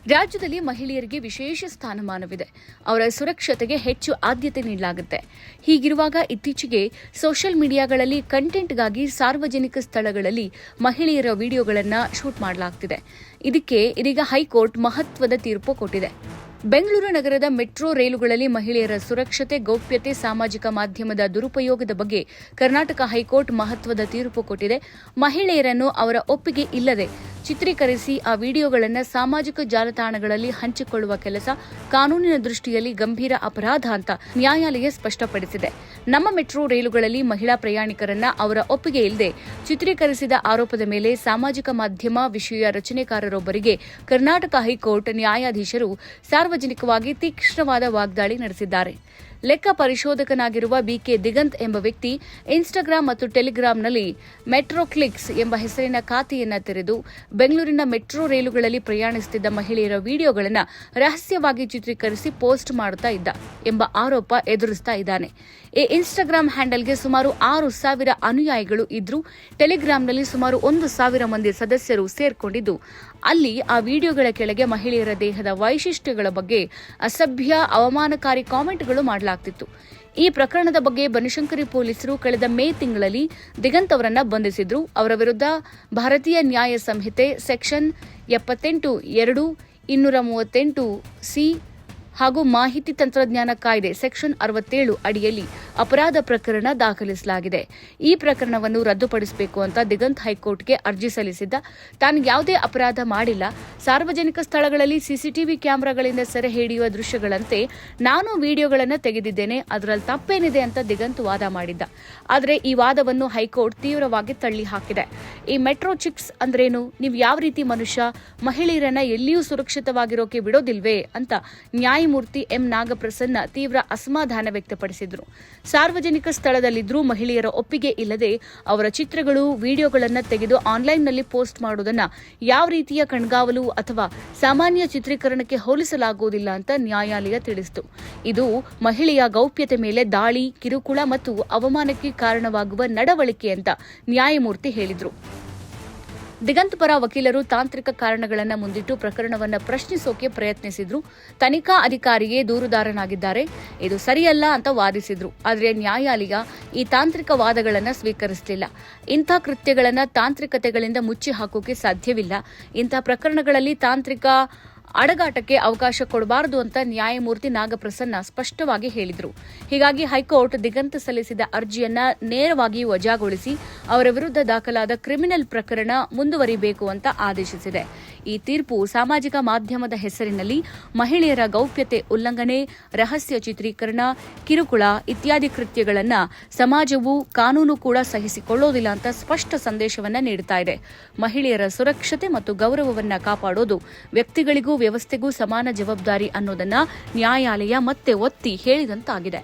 ರಾಜ್ಯದಲ್ಲಿ ಮಹಿಳೆಯರಿಗೆ ವಿಶೇಷ ಸ್ಥಾನಮಾನವಿದೆ. ಅವರ ಸುರಕ್ಷತೆಗೆ ಹೆಚ್ಚು ಆದ್ಯತೆ ನೀಡಲಾಗುತ್ತೆ. ಹೀಗಿರುವಾಗ ಇತ್ತೀಚೆಗೆ ಸೋಷಿಯಲ್ ಮೀಡಿಯಾಗಳಲ್ಲಿ ಕಂಟೆಂಟ್ಗಾಗಿ ಸಾರ್ವಜನಿಕ ಸ್ಥಳಗಳಲ್ಲಿ ಮಹಿಳೆಯರ ವಿಡಿಯೋಗಳನ್ನು ಶೂಟ್ ಮಾಡಲಾಗ್ತಿದೆ. ಇದಕ್ಕೆ ಇದೀಗ ಹೈಕೋರ್ಟ್ ಮಹತ್ವದ ತೀರ್ಪು ಕೊಟ್ಟಿದೆ. ಬೆಂಗಳೂರು ನಗರದ ಮೆಟ್ರೋ ರೈಲುಗಳಲ್ಲಿ ಮಹಿಳೆಯರ ಸುರಕ್ಷತೆ, ಗೌಪ್ಯತೆ, ಸಾಮಾಜಿಕ ಮಾಧ್ಯಮದ ದುರುಪಯೋಗದ ಬಗ್ಗೆ ಕರ್ನಾಟಕ ಹೈಕೋರ್ಟ್ ಮಹತ್ವದ ತೀರ್ಪು ಕೊಟ್ಟಿದೆ. ಮಹಿಳೆಯರನ್ನು ಅವರ ಒಪ್ಪಿಗೆ ಇಲ್ಲದೆ ಚಿತ್ರೀಕರಿಸಿ ಆ ವಿಡಿಯೋಗಳನ್ನು ಸಾಮಾಜಿಕ ಜಾಲತಾಣಗಳಲ್ಲಿ ಹಂಚಿಕೊಳ್ಳುವ ಕೆಲಸ ಕಾನೂನಿನ ದೃಷ್ಟಿಯಲ್ಲಿ ಗಂಭೀರ ಅಪರಾಧ ಅಂತ ನ್ಯಾಯಾಲಯ ಸ್ಪಷ್ಟಪಡಿಸಿದೆ. ನಮ್ಮ ಮೆಟ್ರೋ ರೈಲುಗಳಲ್ಲಿ ಮಹಿಳಾ ಪ್ರಯಾಣಿಕರನ್ನ ಅವರ ಒಪ್ಪಿಗೆ ಇಲ್ಲದೆ ಚಿತ್ರೀಕರಿಸಿದ ಆರೋಪದ ಮೇಲೆ ಸಾಮಾಜಿಕ ಮಾಧ್ಯಮ ವಿಷಯ ರಚನೆಕಾರರೊಬ್ಬರಿಗೆ ಕರ್ನಾಟಕ ಹೈಕೋರ್ಟ್ ನ್ಯಾಯಾಧೀಶರು ಸಾರ್ವಜನಿಕವಾಗಿ ತೀಕ್ಷ್ಣವಾದ ವಾಗ್ದಾಳಿ ನಡೆಸಿದ್ದಾರೆ. ಲೆಕ್ಕ ಪರಿಶೋಧಕನಾಗಿರುವ ಬಿಕೆ ದಿಗಂತ್ ಎಂಬ ವ್ಯಕ್ತಿ ಇನ್ಸ್ಟಾಗ್ರಾಂ ಮತ್ತು ಟೆಲಿಗ್ರಾಂನಲ್ಲಿ ಮೆಟ್ರೋ ಕ್ಲಿಕ್ಸ್ ಎಂಬ ಹೆಸರಿನ ಖಾತೆಯನ್ನು ತೆರೆದು ಬೆಂಗಳೂರಿನ ಮೆಟ್ರೋ ರೈಲುಗಳಲ್ಲಿ ಪ್ರಯಾಣಿಸುತ್ತಿದ್ದ ಮಹಿಳೆಯರ ವಿಡಿಯೋಗಳನ್ನು ರಹಸ್ಯವಾಗಿ ಚಿತ್ರೀಕರಿಸಿ ಪೋಸ್ಟ್ ಮಾಡುತ್ತಾ ಇದ್ದ ಎಂಬ ಆರೋಪ ಎದುರಿಸ್ತಾ ಇದ್ದಾನೆ. ಈ ಇನ್ಸ್ಟಾಗ್ರಾಂ ಹ್ಯಾಂಡಲ್ಗೆ ಸುಮಾರು 6,000 ಅನುಯಾಯಿಗಳು ಇದ್ರು. ಟೆಲಿಗ್ರಾಂನಲ್ಲಿ ಸುಮಾರು 1,000 ಮಂದಿ ಸದಸ್ಯರು ಸೇರ್ಕೊಂಡಿದ್ದು, ಅಲ್ಲಿ ಆ ವಿಡಿಯೋಗಳ ಕೆಳಗೆ ಮಹಿಳೆಯರ ದೇಹದ ವೈಶಿಷ್ಟ್ಯಗಳ ಬಗ್ಗೆ ಅಸಭ್ಯ, ಅವಮಾನಕಾರಿ ಕಾಮೆಂಟ್ಗಳು ಮಾಡಲಾಗ್ತಿತ್ತು. ಈ ಪ್ರಕರಣದ ಬಗ್ಗೆ ಬನಶಂಕರಿ ಪೊಲೀಸರು ಕಳೆದ ಮೇ ತಿಂಗಳಲ್ಲಿ ದಿಗಂತ್ ಅವರನ್ನ ಬಂಧಿಸಿದ್ರು. ಅವರ ವಿರುದ್ಧ ಭಾರತೀಯ ನ್ಯಾಯ ಸಂಹಿತೆ ಸೆಕ್ಷನ್ 78(2), 238(c) ಹಾಗೂ ಮಾಹಿತಿ ತಂತ್ರಜ್ಞಾನ ಕಾಯ್ದೆ ಸೆಕ್ಷನ್ 67 ಅಡಿಯಲ್ಲಿ ಅಪರಾಧ ಪ್ರಕರಣ ದಾಖಲಿಸಲಾಗಿದೆ. ಈ ಪ್ರಕರಣವನ್ನು ರದ್ದುಪಡಿಸಬೇಕು ಅಂತ ದಿಗಂತ್ ಹೈಕೋರ್ಟ್ಗೆ ಅರ್ಜಿ ಸಲ್ಲಿಸಿದ್ದ. ತಾನು ಯಾವುದೇ ಅಪರಾಧ ಮಾಡಿಲ್ಲ, ಸಾರ್ವಜನಿಕ ಸ್ಥಳಗಳಲ್ಲಿ ಸಿಸಿಟಿವಿ ಕ್ಯಾಮೆರಾಗಳಿಂದ ಸೆರೆ ಹಿಡಿಯುವ ದೃಶ್ಯಗಳಂತೆ ನಾನು ವಿಡಿಯೋಗಳನ್ನು ತೆಗೆದಿದ್ದೇನೆ, ಅದರಲ್ಲಿ ತಪ್ಪೇನಿದೆ ಅಂತ ದಿಗಂತ್ ವಾದ ಮಾಡಿದ್ದ. ಆದರೆ ಈ ವಾದವನ್ನು ಹೈಕೋರ್ಟ್ ತೀವ್ರವಾಗಿ ತಳ್ಳಿ ಹಾಕಿದೆ. ಈ ಮೆಟ್ರೋ ಚಿಕ್ಸ್ ಅಂದ್ರೇನು? ನೀವು ಯಾವ ರೀತಿ ಮನುಷ್ಯ? ಮಹಿಳೆಯರನ್ನ ಎಲ್ಲಿಯೂ ಸುರಕ್ಷಿತವಾಗಿರೋಕೆ ಬಿಡೋದಿಲ್ವೇ ಅಂತ ನ್ಯಾಯಮೂರ್ತಿ ಎಂ ನಾಗಪ್ರಸನ್ನ ತೀವ್ರ ಅಸಮಾಧಾನ ವ್ಯಕ್ತಪಡಿಸಿದರು. ಸಾರ್ವಜನಿಕ ಸ್ಥಳದಲ್ಲಿದ್ದರೂ ಮಹಿಳೆಯರ ಒಪ್ಪಿಗೆ ಇಲ್ಲದೆ ಅವರ ಚಿತ್ರಗಳು, ವಿಡಿಯೋಗಳನ್ನು ತೆಗೆದು ಆನ್ಲೈನ್ನಲ್ಲಿ ಪೋಸ್ಟ್ ಮಾಡುವುದನ್ನು ಯಾವ ರೀತಿಯ ಕಣ್ಗಾವಲು ಅಥವಾ ಸಾಮಾನ್ಯ ಚಿತ್ರೀಕರಣಕ್ಕೆ ಹೋಲಿಸಲಾಗುವುದಿಲ್ಲ ಅಂತ ನ್ಯಾಯಾಲಯ ತಿಳಿಸಿತು. ಇದು ಮಹಿಳೆಯ ಗೌಪ್ಯತೆ ಮೇಲೆ ದಾಳಿ, ಕಿರುಕುಳ ಮತ್ತು ಅವಮಾನಕ್ಕೆ ಕಾರಣವಾಗುವ ನಡವಳಿಕೆ ಅಂತ ನ್ಯಾಯಮೂರ್ತಿ ಹೇಳಿದರು. ದಿಗಂತ್ ಪರ ವಕೀಲರು ತಾಂತ್ರಿಕ ಕಾರಣಗಳನ್ನು ಮುಂದಿಟ್ಟು ಪ್ರಕರಣವನ್ನು ಪ್ರಶ್ನಿಸೋಕೆ ಪ್ರಯತ್ನಿಸಿದ್ರು. ತನಿಖಾ ಅಧಿಕಾರಿಗೆ ದೂರುದಾರನಾಗಿದ್ದಾರೆ, ಇದು ಸರಿಯಲ್ಲ ಅಂತ ವಾದಿಸಿದ್ರು. ಆದರೆ ನ್ಯಾಯಾಲಯ ಈ ತಾಂತ್ರಿಕ ವಾದಗಳನ್ನು ಸ್ವೀಕರಿಸಲಿಲ್ಲ. ಇಂಥ ಕೃತ್ಯಗಳನ್ನು ತಾಂತ್ರಿಕತೆಗಳಿಂದ ಮುಚ್ಚಿ ಹಾಕೋಕೆ ಸಾಧ್ಯವಿಲ್ಲ. ಇಂಥ ಪ್ರಕರಣಗಳಲ್ಲಿ ತಾಂತ್ರಿಕ ಅಡಗಾಟಕ್ಕೆ ಅವಕಾಶ ಕೊಡಬಾರದು ಅಂತ ನ್ಯಾಯಮೂರ್ತಿ ನಾಗಪ್ರಸನ್ನ ಸ್ಪಷ್ಟವಾಗಿ ಹೇಳಿದರು. ಹೀಗಾಗಿ ಹೈಕೋರ್ಟ್ ದಿಗಂತ್ ಸಲ್ಲಿಸಿದ ಅರ್ಜಿಯನ್ನ ನೇರವಾಗಿ ವಜಾಗೊಳಿಸಿ ಅವರ ವಿರುದ್ಧ ದಾಖಲಾದ ಕ್ರಿಮಿನಲ್ ಪ್ರಕರಣ ಮುಂದುವರಿಬೇಕು ಅಂತ ಆದೇಶಿಸಿದೆ. ಈ ತೀರ್ಪು ಸಾಮಾಜಿಕ ಮಾಧ್ಯಮದ ಹೆಸರಿನಲ್ಲಿ ಮಹಿಳೆಯರ ಗೌಪ್ಯತೆ ಉಲ್ಲಂಘನೆ, ರಹಸ್ಯ ಚಿತ್ರೀಕರಣ, ಕಿರುಕುಳ ಇತ್ಯಾದಿ ಕೃತ್ಯಗಳನ್ನು ಸಮಾಜವು, ಕಾನೂನು ಕೂಡ ಸಹಿಸಿಕೊಳ್ಳೋದಿಲ್ಲ ಅಂತ ಸ್ಪಷ್ಟ ಸಂದೇಶವನ್ನ ನೀಡುತ್ತಾ ಇದೆ. ಮಹಿಳೆಯರ ಸುರಕ್ಷತೆ ಮತ್ತು ಗೌರವವನ್ನು ಕಾಪಾಡೋದು ವ್ಯಕ್ತಿಗಳಿಗೂ ವ್ಯವಸ್ಥೆಗೂ ಸಮಾನ ಜವಾಬ್ದಾರಿ ಅನ್ನೋದನ್ನ ನ್ಯಾಯಾಲಯ ಮತ್ತೆ ಒತ್ತಿ ಹೇಳಿದಂತಾಗಿದೆ.